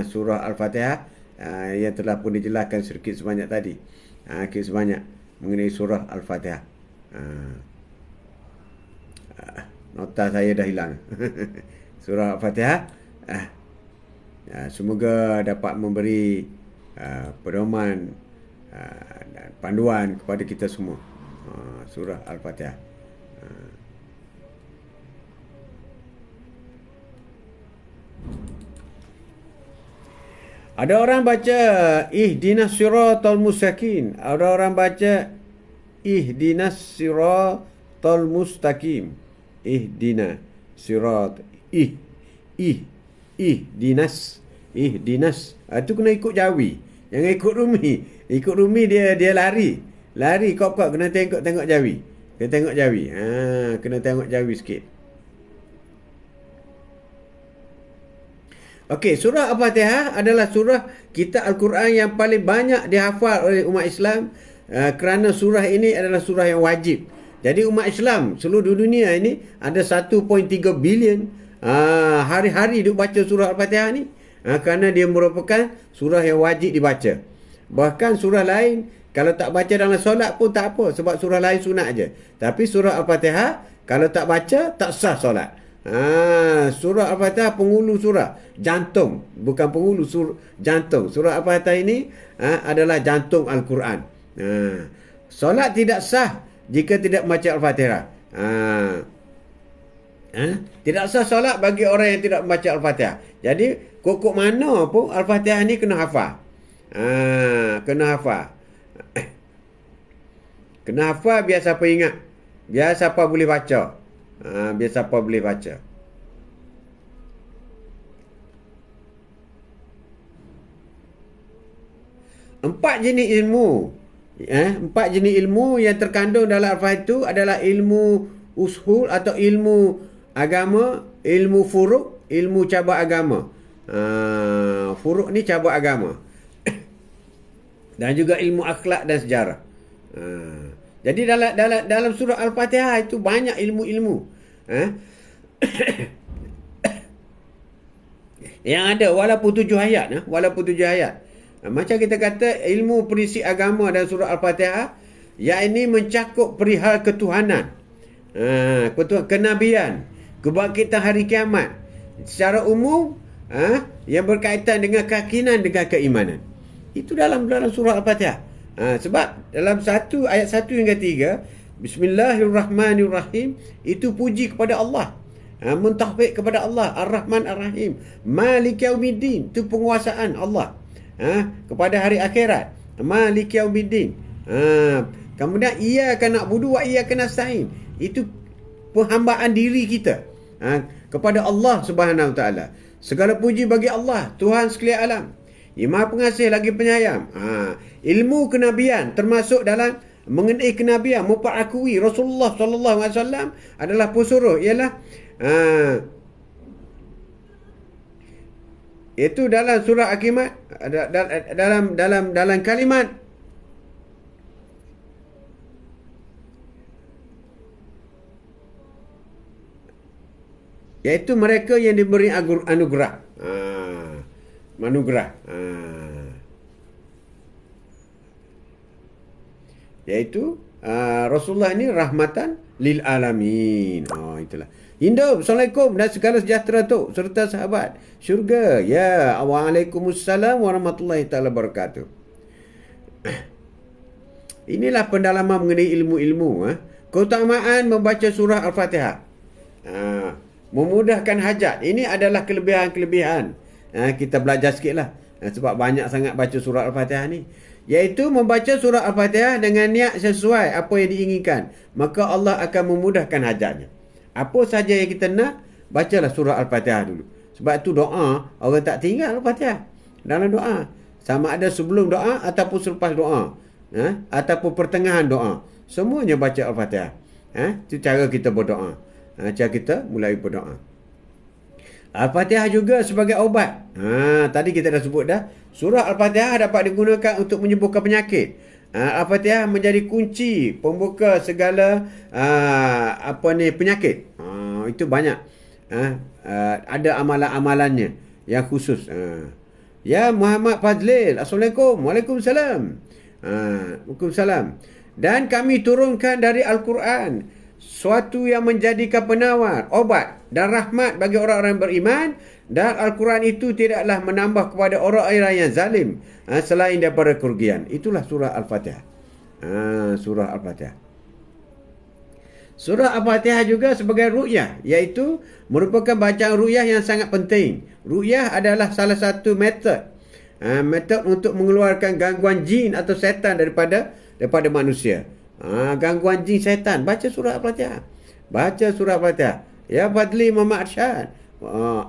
Surah Al-Fatihah yang telah pun dijelaskan sedikit sebanyak tadi. Sedikit sebanyak mengenai surah Al-Fatihah. Nota saya dah hilang. Surah Al-Fatihah. Semoga dapat memberi pedoman dan panduan kepada kita semua. Surah Al-Fatihah. Ada orang baca ihdinas siratal mustaqim. Ada orang baca ihdinas siratal mustaqim. Ihdina sirat ihdinas. Itu kena ikut Jawi. Jangan ikut Rumi. Ikut Rumi dia lari. Lari kok kena tengok Jawi. Kena tengok Jawi. Kena tengok Jawi sikit. Okey, surah Al-Fatihah adalah surah kitab Al-Quran yang paling banyak dihafal oleh umat Islam kerana surah ini adalah surah yang wajib. Jadi umat Islam seluruh dunia ini ada 1.3 bilion hari-hari duk baca surah Al-Fatihah ni. Kerana dia merupakan surah yang wajib dibaca. Bahkan surah lain kalau tak baca dalam solat pun tak apa, sebab surah lain sunat aja. Tapi surah Al-Fatihah kalau tak baca tak sah solat. Surah Al-Fatihah penghulu surah, jantung, bukan penghulu jantung. Surah Al-Fatihah ini adalah jantung Al-Quran. Solat tidak sah jika tidak membaca Al-Fatihah. Tidak sah solat bagi orang yang tidak membaca Al-Fatihah. Jadi kok mana pun Al-Fatihah ni kena hafal. Kena hafal. Kena hafal biar siapa ingat. Biar siapa boleh baca. Biar siapa boleh baca. Empat jenis ilmu yang terkandung dalam Al-Fatihah itu adalah ilmu ushul atau ilmu agama, ilmu furuk, ilmu cabang agama. Furuk ni cabang agama. Dan juga ilmu akhlak dan sejarah. Jadi dalam surah Al-Fatihah itu banyak ilmu-ilmu. Yang ada walaupun 7 ayat. Walaupun 7 ayat. Macam kita kata ilmu prinsip agama dalam surah Al-Fatihah, yang ini mencakup perihal ketuhanan, kenabian, kebangkitan hari kiamat secara umum, yang berkaitan dengan keyakinan, dengan keimanan. Itu dalam surah Al-Fatihah. Sebab dalam ayat 1 hingga 3, Bismillahirrahmanirrahim, itu puji kepada Allah, mentauhid kepada Allah, Ar-Rahman Ar-Rahim, Malik Yaumiddin, itu penguasaan Allah kepada hari akhirat, Malik Yaumiddin, Kemudian iyyaka na'budu wa iyyaka nasta'in. Itu penghambaan diri kita kepada Allah Subhanahu Wa Taala. Segala puji bagi Allah, Tuhan sekalian alam. Ia Maha Pengasih lagi Penyayang. Ilmu kenabian termasuk dalam mengenai kenabian, memperakui Rasulullah sallallahu alaihi wasallam adalah pesuruh, ialah itu dalam surah Al-Qiyamah, dalam kalimat iaitu mereka yang diberi anugerah. Anugerah. Iaitu Rasulullah ini rahmatan lil alamin. Itulah. Hidup, Assalamualaikum dan segala sejahtera tu serta sahabat syurga. Ya, Waalaikumsalam warahmatullahi taala wabarakatuh. Inilah pendalaman mengenai ilmu-ilmu. Keutamaan membaca surah Al-Fatihah. Memudahkan hajat. Ini adalah kelebihan-kelebihan. Kita belajar sikit lah. Sebab banyak sangat baca surah Al-Fatihah ni. Iaitu membaca surah Al-Fatihah dengan niat sesuai apa yang diinginkan. Maka Allah akan memudahkan hajatnya. Apa saja yang kita nak, bacalah surah Al-Fatihah dulu. Sebab tu doa, orang tak tinggal Al-Fatihah dalam doa. Sama ada sebelum doa ataupun selepas doa. Ataupun pertengahan doa. Semuanya baca Al-Fatihah. Itu cara kita berdoa. Cara kita mulai berdoa. Al-Fatihah juga sebagai obat. Tadi kita dah sebut dah. Surah Al-Fatihah dapat digunakan untuk menyembuhkan penyakit. Al-Fatihah menjadi kunci pembuka segala penyakit. Itu banyak. Ada amalan-amalannya yang khusus. Ya Muhammad Fadlil, Assalamualaikum. Waalaikumsalam. Waalaikumsalam. Dan kami turunkan dari Al-Quran suatu yang menjadikan penawar, obat dan rahmat bagi orang-orang beriman, dan Al-Quran itu tidaklah menambah kepada orang-orang yang zalim selain daripada kerugian. Itulah surah Al-Fatihah. Surah Al-Fatihah. Surah Al-Fatihah juga sebagai ru'yah, iaitu merupakan bacaan ru'yah yang sangat penting. Ru'yah adalah salah satu metod untuk mengeluarkan gangguan jin atau setan daripada manusia. Gangguan jin setan, baca surah Al-Fatihah. Baca surah Al-Fatihah. Ya Fadli Muhammad Arsyad.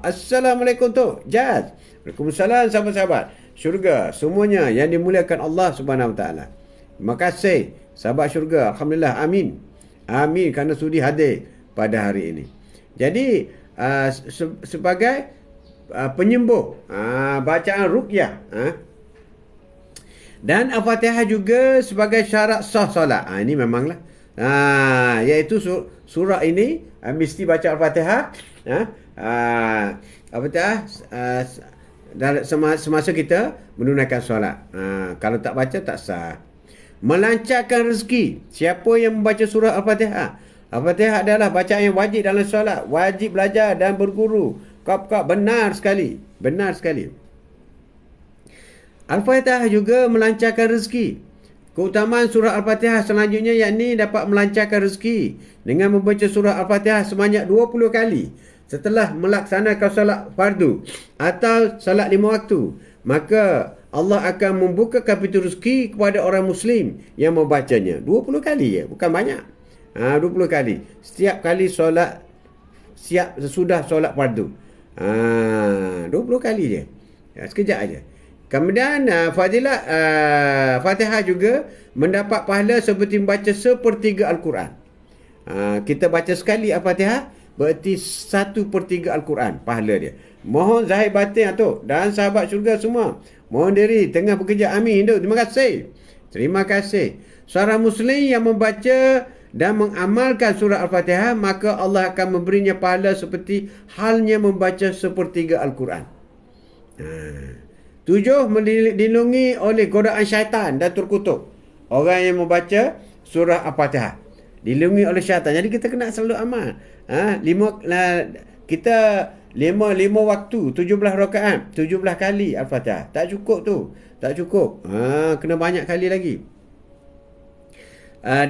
Assalamualaikum tu Jaz. Waalaikumsalam sahabat-sahabat syurga semuanya yang dimuliakan Allah Subhanahu Wa Taala. Terima kasih sahabat syurga. Alhamdulillah, amin. Amin kerana sudi hadir pada hari ini. Jadi sebagai penyembuh, bacaan ruqyah, dan Al-Fatihah juga sebagai syarat sah solat. Ini memanglah. Iaitu surah ini mesti baca Al-Fatihah. Al-Fatihah semasa kita menunaikan solat. Kalau tak baca tak sah. Melancarkan rezeki. Siapa yang membaca surah Al-Fatihah? Al-Fatihah adalah bacaan yang wajib dalam solat. Wajib belajar dan berguru. Kap-kap, benar sekali. Benar sekali. Al-Fatihah juga melancarkan rezeki. Keutamaan surah Al-Fatihah selanjutnya yakni dapat melancarkan rezeki dengan membaca surah Al-Fatihah sebanyak 20 kali setelah melaksanakan solat fardu atau solat 5 waktu. Maka Allah akan membukakan pintu rezeki kepada orang Muslim yang membacanya. 20 kali ya, bukan banyak. 20 kali. Setiap kali solat, siap sesudah solat fardu. 20 kali je. Sekejap aja. Kemudian fadilah Fatihah juga mendapat pahala seperti membaca sepertiga Al-Quran. Kita baca sekali Al-Fatihah berarti 1/3 Al-Quran pahala dia. Mohon zahir batin tu dan sahabat syurga semua mohon diri tengah bekerja, amin. Terima kasih. Terima kasih. Seorang Muslim yang membaca dan mengamalkan surah Al-Fatihah, maka Allah akan memberinya pahala seperti halnya membaca sepertiga Al-Quran. 7. Dilindungi oleh godaan syaitan dan terkutuk. Orang yang membaca surah Al-Fatihah dilindungi oleh syaitan. Jadi kita kena selalu amal. Kita 5 waktu, 17 rakaat, 17 kali Al-Fatihah. Tak cukup tu. Tak cukup. Kena banyak kali lagi.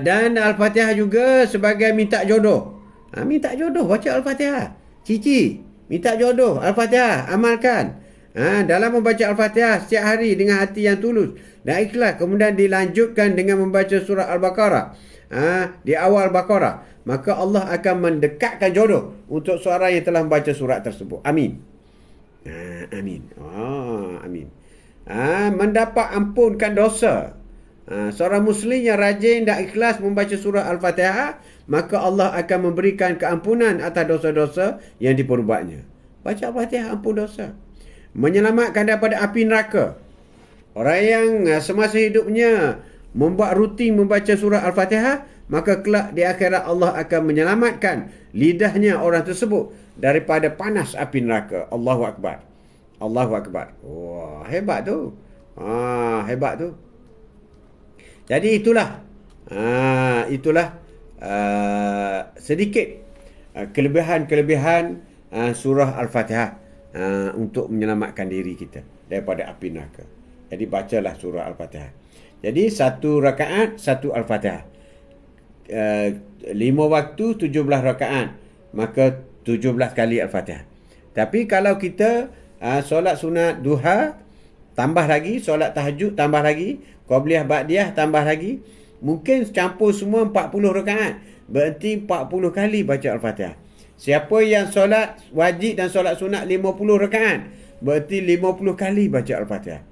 Dan Al-Fatihah juga sebagai minta jodoh. Minta jodoh, baca Al-Fatihah. Cici, minta jodoh, Al-Fatihah, amalkan. Dalam membaca Al-Fatihah setiap hari dengan hati yang tulus dan ikhlas, kemudian dilanjutkan dengan membaca surah Al-Baqarah di awal Al-Baqarah, maka Allah akan mendekatkan jodoh untuk seorang yang telah membaca surat tersebut. Amin. Amin. Amin. Mendapat ampunkan dosa. Seorang Muslim yang rajin dan ikhlas membaca surah Al-Fatihah, maka Allah akan memberikan keampunan atas dosa-dosa yang diperbuatnya. Baca Al-Fatihah, ampun dosa. Menyelamatkan daripada api neraka. Orang yang semasa hidupnya membuat rutin membaca surah Al-Fatihah, maka kelak di akhirat Allah akan menyelamatkan lidahnya orang tersebut daripada panas api neraka. Allahu Akbar. Allahu Akbar. Wah, hebat tu. Hebat tu. Jadi itulah sedikit kelebihan surah Al-Fatihah untuk menyelamatkan diri kita daripada api neraka. Jadi bacalah surah Al-Fatihah. Jadi satu rakaat satu Al-Fatihah. 5 waktu 17 rakaat, maka 17 kali Al-Fatihah. Tapi kalau kita solat sunat duha tambah lagi, solat tahajud tambah lagi, qabliyah ba'diyah tambah lagi, mungkin campur semua 40 rakaat. Berarti 40 kali baca Al-Fatihah. Siapa yang solat wajib dan solat sunat 50 rakaat, berarti 50 kali baca Al-Fatihah.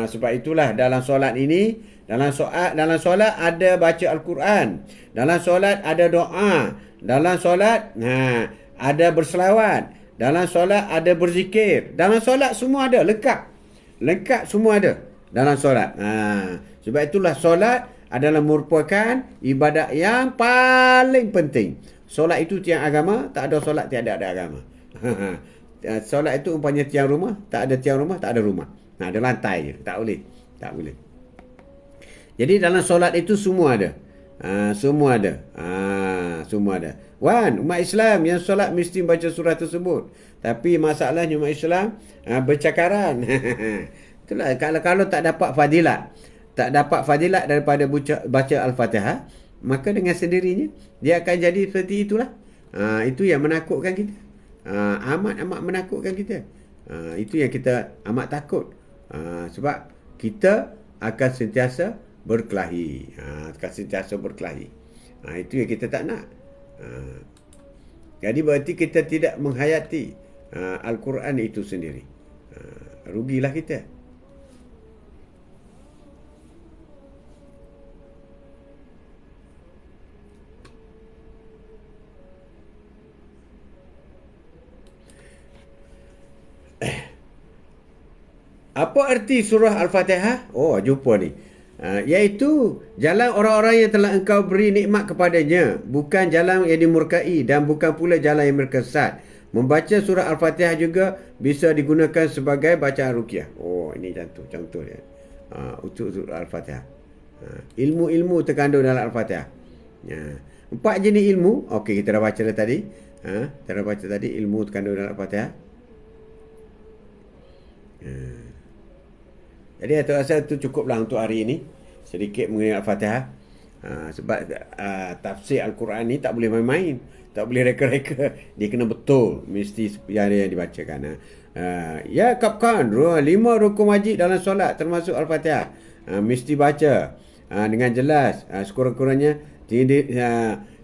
Sebab itulah dalam solat ini, dalam solat ada baca Al-Quran, dalam solat ada doa, dalam solat ada berselawat, dalam solat ada berzikir, dalam solat semua ada, lengkap semua ada dalam solat. Sebab itulah solat adalah merupakan ibadat yang paling penting. Solat itu tiang agama, tak ada solat tiada ada agama. Solat itu umpamanya tiang rumah, tak ada tiang rumah, tak ada rumah. Ada lantai je, tak boleh. Jadi dalam solat itu semua ada. Semua ada. Umat Islam yang solat mesti baca surah tersebut. Tapi masalahnya umat Islam bercakaran. Itulah kalau tak dapat fadilat daripada baca Al-Fatihah, maka dengan sendirinya dia akan jadi seperti itulah. Itu yang menakutkan kita. Amat menakutkan kita. Itu yang kita amat takut. Sebab kita akan sentiasa berkelahi. Itu yang kita tak nak. Jadi berarti kita tidak menghayati Al-Quran itu sendiri. Rugilah kita. Apa arti surah Al-Fatihah? Jumpa ni. Iaitu jalan orang-orang yang telah engkau beri nikmat kepadanya, bukan jalan yang dimurkai dan bukan pula jalan yang berkesat. Membaca surah Al-Fatihah juga bisa digunakan sebagai bacaan ruqyah. Ini contoh dia. Untuk surah Al-Fatihah. Ilmu-ilmu terkandung dalam Al-Fatihah. 4 jenis ilmu. Okey, kita dah baca tadi. Kita dah baca tadi ilmu terkandung dalam Al-Fatihah. Jadi saya rasa itu cukuplah untuk hari ini, sedikit mengenai Al-Fatihah. Sebab tafsir Al-Quran ni tak boleh main-main, tak boleh reka-reka, dia kena betul, mesti yang dibacakan. Ya kapkan 5 rukun wajib dalam solat termasuk Al-Fatihah, mesti baca dengan jelas, sekurang-kurangnya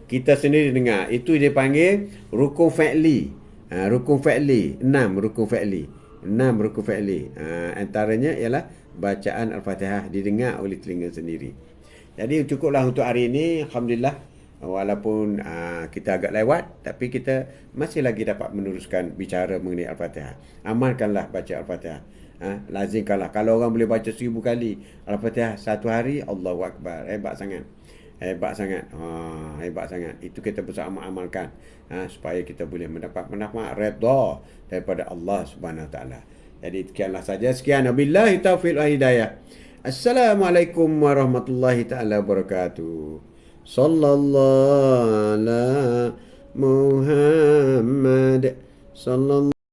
kita sendiri dengar. Itu dia panggil rukun fa'li. 6 rukun fa'li. Antaranya ialah bacaan Al-Fatihah didengar oleh telinga sendiri. Jadi cukuplah untuk hari ini. Alhamdulillah, walaupun kita agak lewat, tapi kita masih lagi dapat meneruskan bicara mengenai Al-Fatihah. Amalkanlah baca Al-Fatihah. Lazimkanlah. Kalau orang boleh baca 1000 kali Al-Fatihah satu hari, Allahu Akbar. Hebat sangat. Itu kita bersama amalkan, supaya kita boleh mendapat redha daripada Allah Subhanahu Wa Taala. Jadi sekianlah saja. Sekian, wabillahi taufiq wal hidayah. Assalamualaikum warahmatullahi taala wabarakatuh. Sallallahu ala Muhammad sallallahu